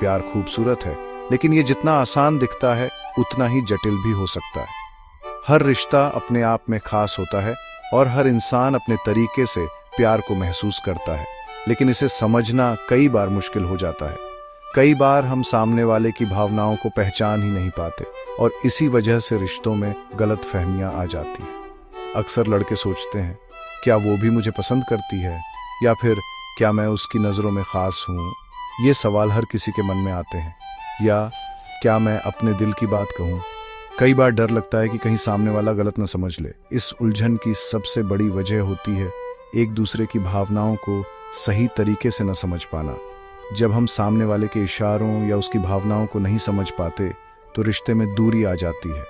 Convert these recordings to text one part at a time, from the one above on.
प्यार खूबसूरत है, लेकिन ये जितना आसान दिखता है उतना ही जटिल भी हो सकता है। हर रिश्ता अपने आप में खास होता है और हर इंसान अपने तरीके से प्यार को महसूस करता है, लेकिन इसे समझना कई बार मुश्किल हो जाता है। कई बार हम सामने वाले की भावनाओं को पहचान ही नहीं पाते और इसी वजह से रिश्तों में गलतफहमियां आ जाती हैं। अक्सर लड़के सोचते हैं, क्या वो भी मुझे पसंद करती है, या फिर क्या मैं उसकी नज़रों में ख़ास हूँ। ये सवाल हर किसी के मन में आते हैं। या क्या मैं अपने दिल की बात कहूँ। कई बार डर लगता है कि कहीं सामने वाला गलत न समझ ले। इस उलझन की सबसे बड़ी वजह होती है एक दूसरे की भावनाओं को सही तरीके से न समझ पाना। जब हम सामने वाले के इशारों या उसकी भावनाओं को नहीं समझ पाते तो रिश्ते में दूरी आ जाती है।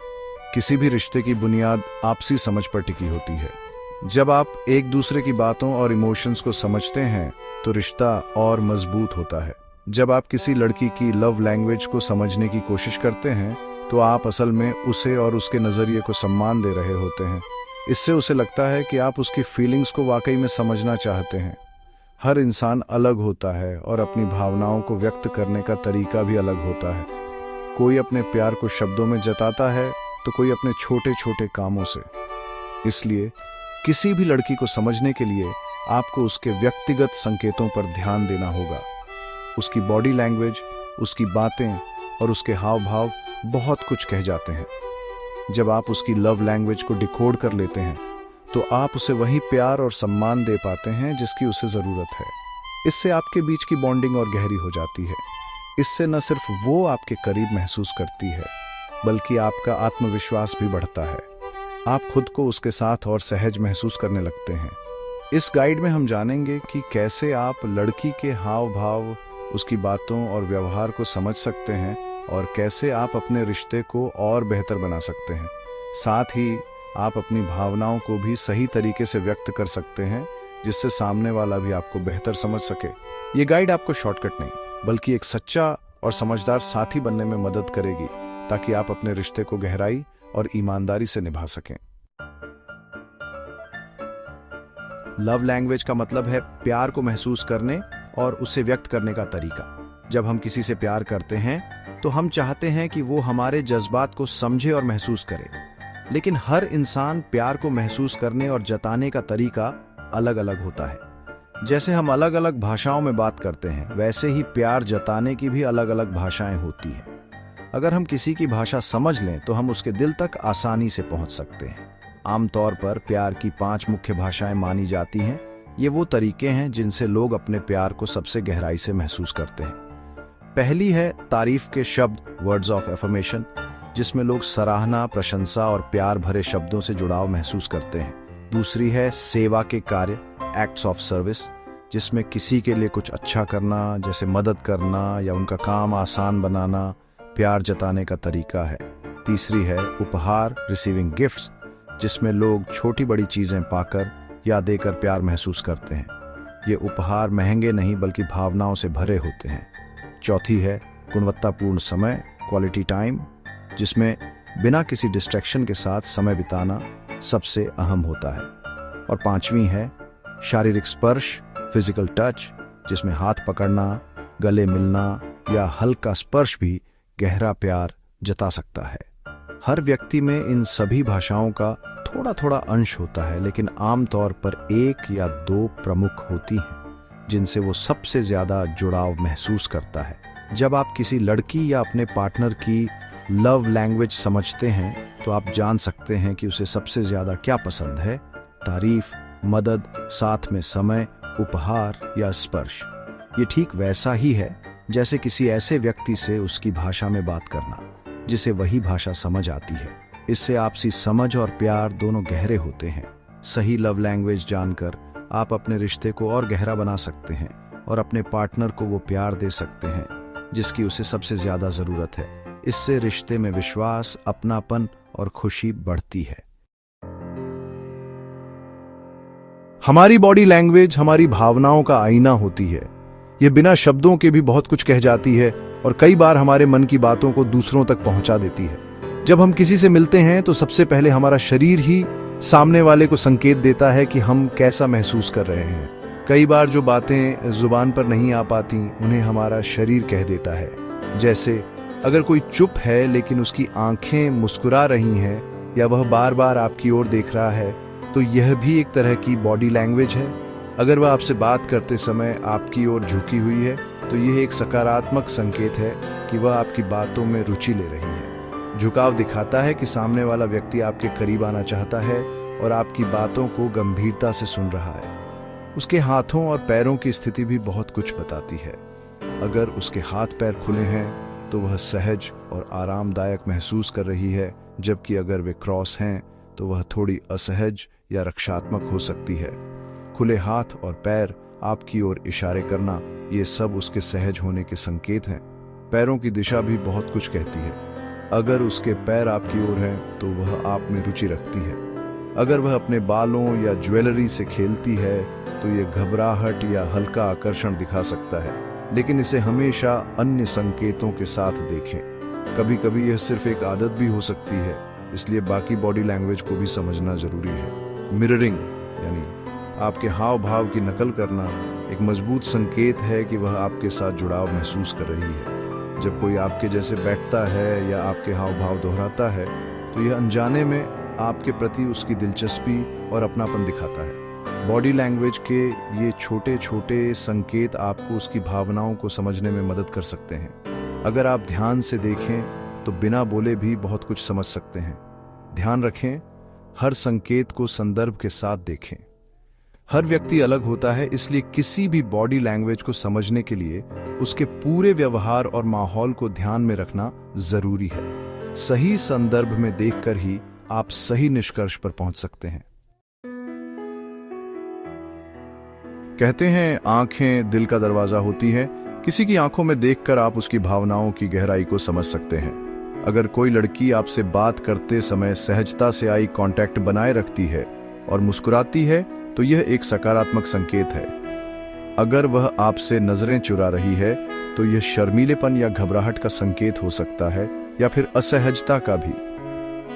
किसी भी रिश्ते की बुनियाद आपसी समझ पर टिकी होती है। जब आप एक दूसरे की बातों और इमोशंस को समझते हैं तो रिश्ता और मजबूत होता है। जब आप किसी लड़की की लव लैंग्वेज को समझने की कोशिश करते हैं तो आप असल में उसे और उसके नज़रिए को सम्मान दे रहे होते हैं। इससे उसे लगता है कि आप उसकी फीलिंग्स को वाकई में समझना चाहते हैं। हर इंसान अलग होता है और अपनी भावनाओं को व्यक्त करने का तरीका भी अलग होता है। कोई अपने प्यार को शब्दों में जताता है तो कोई अपने छोटे छोटे कामों से। इसलिए किसी भी लड़की को समझने के लिए आपको उसके व्यक्तिगत संकेतों पर ध्यान देना होगा। उसकी बॉडी लैंग्वेज, उसकी बातें और उसके हाव भाव बहुत कुछ कह जाते हैं। जब आप उसकी लव लैंग्वेज को डिकोड कर लेते हैं तो आप उसे वही प्यार और सम्मान दे पाते हैं जिसकी उसे ज़रूरत है। इससे आपके बीच की बॉन्डिंग और गहरी हो जाती है। इससे न सिर्फ वो आपके करीब महसूस करती है, बल्कि आपका आत्मविश्वास भी बढ़ता है। आप खुद को उसके साथ और सहज महसूस करने लगते हैं। इस गाइड में हम जानेंगे कि कैसे आप लड़की के हाव भाव, उसकी बातों और व्यवहार को समझ सकते हैं और कैसे आप अपने रिश्ते को और बेहतर बना सकते हैं। साथ ही आप अपनी भावनाओं को भी सही तरीके से व्यक्त कर सकते हैं, जिससे सामने वाला भी आपको बेहतर समझ सके। ये गाइड आपको शॉर्टकट नहीं, बल्कि एक सच्चा और समझदार साथी बनने में मदद करेगी, ताकि आप अपने रिश्ते को गहराई और ईमानदारी से निभा सकें। लव लैंग्वेज का मतलब है प्यार को महसूस करने और उसे व्यक्त करने का तरीका। जब हम किसी से प्यार करते हैं तो हम चाहते हैं कि वो हमारे जज्बात को समझे और महसूस करे, लेकिन हर इंसान प्यार को महसूस करने और जताने का तरीका अलग अलग होता है। जैसे हम अलग अलग भाषाओं में बात करते हैं, वैसे ही प्यार जताने की भी अलग अलग भाषाएं होती हैं। अगर हम किसी की भाषा समझ लें तो हम उसके दिल तक आसानी से पहुंच सकते हैं। आमतौर पर प्यार की 5 मुख्य भाषाएं मानी जाती हैं। ये वो तरीके हैं जिनसे लोग अपने प्यार को सबसे गहराई से महसूस करते हैं। पहली है तारीफ के शब्द, वर्ड्स ऑफ एफर्मेशन, जिसमें लोग सराहना, प्रशंसा और प्यार भरे शब्दों से जुड़ाव महसूस करते हैं। दूसरी है सेवा के कार्य, एक्ट्स ऑफ सर्विस, जिसमें किसी के लिए कुछ अच्छा करना, जैसे मदद करना या उनका काम आसान बनाना, प्यार जताने का तरीका है। तीसरी है उपहार, रिसीविंग गिफ्ट्स, जिसमें लोग छोटी बड़ी चीज़ें पाकर या देकर प्यार महसूस करते हैं। ये उपहार महंगे नहीं बल्कि भावनाओं से भरे होते हैं। चौथी है गुणवत्तापूर्ण समय, क्वालिटी टाइम, जिसमें बिना किसी डिस्ट्रैक्शन के साथ समय बिताना सबसे अहम होता है। और पांचवी है शारीरिक स्पर्श, फिजिकल टच, जिसमें हाथ पकड़ना, गले मिलना या हल्का स्पर्श भी गहरा प्यार जता सकता है। हर व्यक्ति में इन सभी भाषाओं का थोड़ा थोड़ा अंश होता है, लेकिन आमतौर पर 1 या 2 प्रमुख होती हैं जिनसे वो सबसे ज्यादा जुड़ाव महसूस करता है। जब आप किसी लड़की या अपने पार्टनर की लव लैंग्वेज समझते हैं तो आप जान सकते हैं कि उसे सबसे ज्यादा क्या पसंद है। तारीफ, मदद, साथ में समय, उपहार या स्पर्श। ये ठीक वैसा ही है जैसे किसी ऐसे व्यक्ति से उसकी भाषा में बात करना जिसे वही भाषा समझ आती है। इससे आपसी समझ और प्यार दोनों गहरे होते हैं। सही लव लैंग्वेज जानकर आप अपने रिश्ते को और गहरा बना सकते हैं और अपने पार्टनर को वो प्यार दे सकते हैं जिसकी उसे सबसे ज्यादा जरूरत है। इससे रिश्ते में विश्वास, अपनापन और खुशी बढ़ती है। हमारी बॉडी लैंग्वेज हमारी भावनाओं का आईना होती है। ये बिना शब्दों के भी बहुत कुछ कह जाती है और कई बार हमारे मन की बातों को दूसरों तक पहुंचा देती है। जब हम किसी से मिलते हैं तो सबसे पहले हमारा शरीर ही सामने वाले को संकेत देता है कि हम कैसा महसूस कर रहे हैं। कई बार जो बातें जुबान पर नहीं आ पाती उन्हें हमारा शरीर कह देता है। जैसे अगर कोई चुप है लेकिन उसकी आंखें मुस्कुरा रही हैं या वह बार बार आपकी ओर देख रहा है, तो यह भी एक तरह की बॉडी लैंग्वेज है। अगर वह आपसे बात करते समय आपकी ओर झुकी हुई है तो यह एक सकारात्मक संकेत है कि वह आपकी बातों में रुचि ले रही है। झुकाव दिखाता है कि सामने वाला व्यक्ति आपके करीब आना चाहता है और आपकी बातों को गंभीरता से सुन रहा है। उसके हाथों और पैरों की स्थिति भी बहुत कुछ बताती है। अगर उसके हाथ पैर खुले हैं तो वह सहज और आरामदायक महसूस कर रही है, जबकि अगर वे क्रॉस हैं तो वह थोड़ी असहज या रक्षात्मक हो सकती है। खुले हाथ और पैर आपकी ओर इशारे करना, ये सब उसके सहज होने के संकेत हैं। पैरों की दिशा भी बहुत कुछ कहती है। अगर उसके पैर आपकी ओर हैं तो वह आप में रुचि रखती है। अगर वह अपने बालों या ज्वेलरी से खेलती है तो यह घबराहट या हल्का आकर्षण दिखा सकता है, लेकिन इसे हमेशा अन्य संकेतों के साथ देखें। कभी कभी यह सिर्फ एक आदत भी हो सकती है, इसलिए बाकी बॉडी लैंग्वेज को भी समझना जरूरी है। मिररिंग यानी आपके हाव भाव की नकल करना एक मजबूत संकेत है कि वह आपके साथ जुड़ाव महसूस कर रही है। जब कोई आपके जैसे बैठता है या आपके हाव भाव दोहराता है तो यह अनजाने में आपके प्रति उसकी दिलचस्पी और अपनापन दिखाता है। बॉडी लैंग्वेज के ये छोटे छोटे संकेत आपको उसकी भावनाओं को समझने में मदद कर सकते हैं। अगर आप ध्यान से देखें तो बिना बोले भी बहुत कुछ समझ सकते हैं। ध्यान रखें, हर संकेत को संदर्भ के साथ देखें। हर व्यक्ति अलग होता है, इसलिए किसी भी बॉडी लैंग्वेज को समझने के लिए उसके पूरे व्यवहार और माहौल को ध्यान में रखना जरूरी है। सही संदर्भ में देखकर ही आप सही निष्कर्ष पर पहुंच सकते हैं। कहते हैं आंखें दिल का दरवाजा होती हैं। किसी की आंखों में देखकर आप उसकी भावनाओं की गहराई को समझ सकते हैं। अगर कोई लड़की आपसे बात करते समय सहजता से आई कांटेक्ट बनाए रखती है और मुस्कुराती है तो यह एक सकारात्मक संकेत है। अगर वह आपसे नजरें चुरा रही है तो यह शर्मीलेपन या घबराहट का संकेत हो सकता है, या फिर असहजता का भी।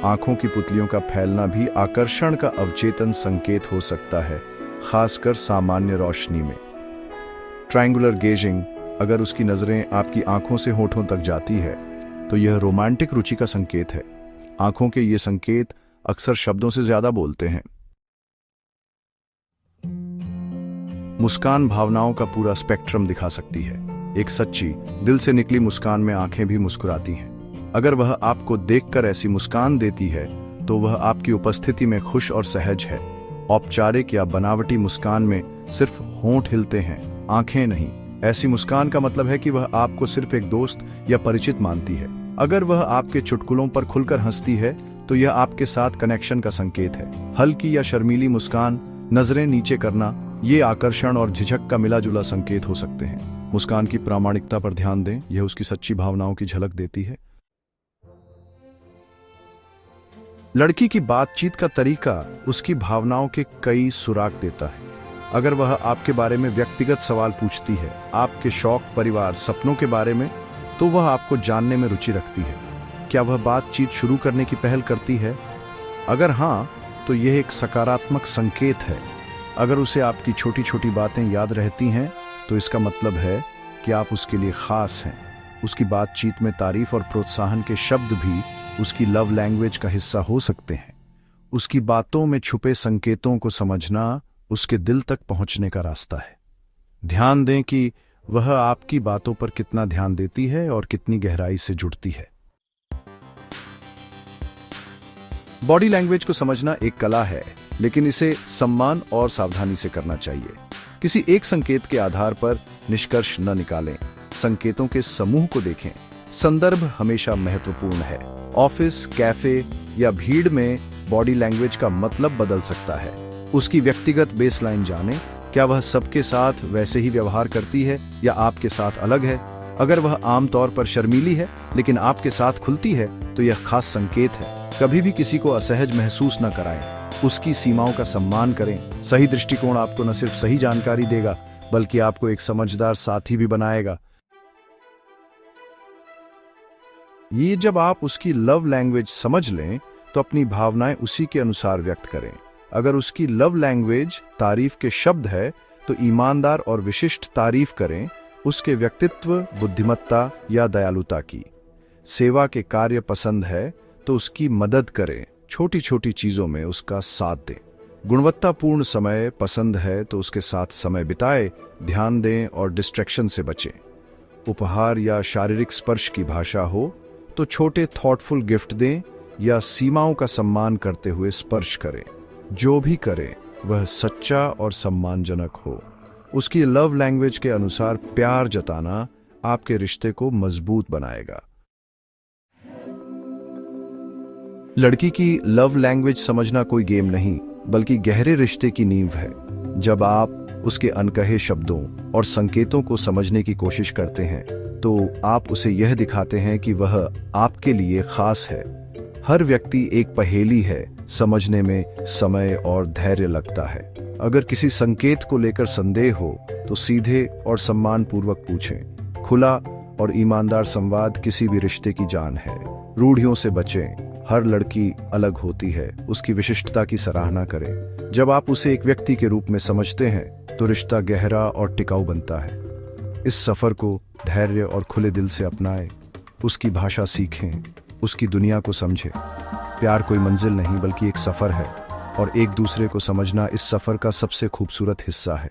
आंखों की पुतलियों का फैलना भी आकर्षण का अवचेतन संकेत हो सकता है, खासकर सामान्य रोशनी में। ट्रायंगुलर गेजिंग, अगर उसकी नजरें आपकी आंखों से होठों तक जाती है तो यह रोमांटिक रुचि का संकेत है। आंखों के ये संकेत अक्सर शब्दों से ज्यादा बोलते हैं। मुस्कान भावनाओं का पूरा स्पेक्ट्रम दिखा सकती है। एक सच्ची दिल से निकली मुस्कान में आंखें भी मुस्कुराती हैं। अगर वह आपको देखकर ऐसी मुस्कान देती है तो वह आपकी उपस्थिति में खुश और सहज है। औपचारिक या बनावटी मुस्कान में सिर्फ होंठ हिलते हैं, आंखें नहीं। ऐसी मुस्कान का मतलब है कि वह आपको सिर्फ एक दोस्त या परिचित मानती है। अगर वह आपके चुटकुलों पर खुलकर हंसती है तो यह आपके साथ कनेक्शन का संकेत है। हल्की या शर्मीली मुस्कान, नजरें नीचे करना, ये आकर्षण और झिझक का मिला जुला संकेत हो सकते हैं। मुस्कान की प्रामाणिकता पर ध्यान दें, यह उसकी सच्ची भावनाओं की झलक देती है। लड़की की बातचीत का तरीका उसकी भावनाओं के कई सुराग देता है। अगर वह आपके बारे में व्यक्तिगत सवाल पूछती है, आपके शौक, परिवार, सपनों के बारे में, तो वह आपको जानने में रुचि रखती है। क्या वह बातचीत शुरू करने की पहल करती है? अगर हाँ, तो यह एक सकारात्मक संकेत है। अगर उसे आपकी छोटी छोटी बातें याद रहती हैं तो इसका मतलब है कि आप उसके लिए खास हैं। उसकी बातचीत में तारीफ और प्रोत्साहन के शब्द भी उसकी लव लैंग्वेज का हिस्सा हो सकते हैं। उसकी बातों में छुपे संकेतों को समझना उसके दिल तक पहुंचने का रास्ता है। ध्यान दें कि वह आपकी बातों पर कितना ध्यान देती है और कितनी गहराई से जुड़ती है। बॉडी लैंग्वेज को समझना एक कला है, लेकिन इसे सम्मान और सावधानी से करना चाहिए। किसी एक संकेत के आधार पर निष्कर्ष न निकालें। संकेतों के समूह को देखें। संदर्भ हमेशा महत्वपूर्ण है। ऑफिस, कैफे या भीड़ में बॉडी लैंग्वेज का मतलब बदल सकता है। उसकी व्यक्तिगत बेसलाइन जानें। क्या वह सबके साथ वैसे ही व्यवहार करती है या आपके साथ अलग है? अगर वह आमतौर पर शर्मीली है लेकिन आपके साथ खुलती है तो यह खास संकेत है। कभी भी किसी को असहज महसूस न कराएं। उसकी सीमाओं का सम्मान करें। सही दृष्टिकोण आपको न सिर्फ सही जानकारी देगा बल्कि आपको एक समझदार साथी भी बनाएगा। ये जब आप उसकी लव लैंग्वेज समझ लें तो अपनी भावनाएं उसी के अनुसार व्यक्त करें। अगर उसकी लव लैंग्वेज तारीफ के शब्द है तो ईमानदार और विशिष्ट तारीफ करें उसके व्यक्तित्व, बुद्धिमत्ता या दयालुता की। सेवा के कार्य पसंद है तो उसकी मदद करें, छोटी छोटी चीजों में उसका साथ दें। गुणवत्तापूर्ण समय पसंद है तो उसके साथ समय बिताए, ध्यान दें और डिस्ट्रैक्शन से बचें। उपहार या शारीरिक स्पर्श की भाषा हो तो छोटे थॉटफुल गिफ्ट दें या सीमाओं का सम्मान करते हुए स्पर्श करें। जो भी करें वह सच्चा और सम्मानजनक हो। उसकी लव लैंग्वेज के अनुसार प्यार जताना आपके रिश्ते को मजबूत बनाएगा। लड़की की लव लैंग्वेज समझना कोई गेम नहीं, बल्कि गहरे रिश्ते की नींव है। जब आप उसके अनकहे शब्दों और संकेतों को समझने की कोशिश करते हैं तो आप उसे यह दिखाते हैं कि वह आपके लिए खास है। हर व्यक्ति एक पहेली है, समझने में समय और धैर्य लगता है। अगर किसी संकेत को लेकर संदेह हो तो सीधे और सम्मानपूर्वक पूछें। खुला और ईमानदार संवाद किसी भी रिश्ते की जान है। रूढ़ियों से बचें। हर लड़की अलग होती है, उसकी विशिष्टता की सराहना करें। जब आप उसे एक व्यक्ति के रूप में समझते हैं तो रिश्ता गहरा और टिकाऊ बनता है। इस सफर को धैर्य और खुले दिल से अपनाएं। उसकी भाषा सीखें, उसकी दुनिया को समझें। प्यार कोई मंजिल नहीं बल्कि एक सफर है और एक दूसरे को समझना इस सफर का सबसे खूबसूरत हिस्सा है।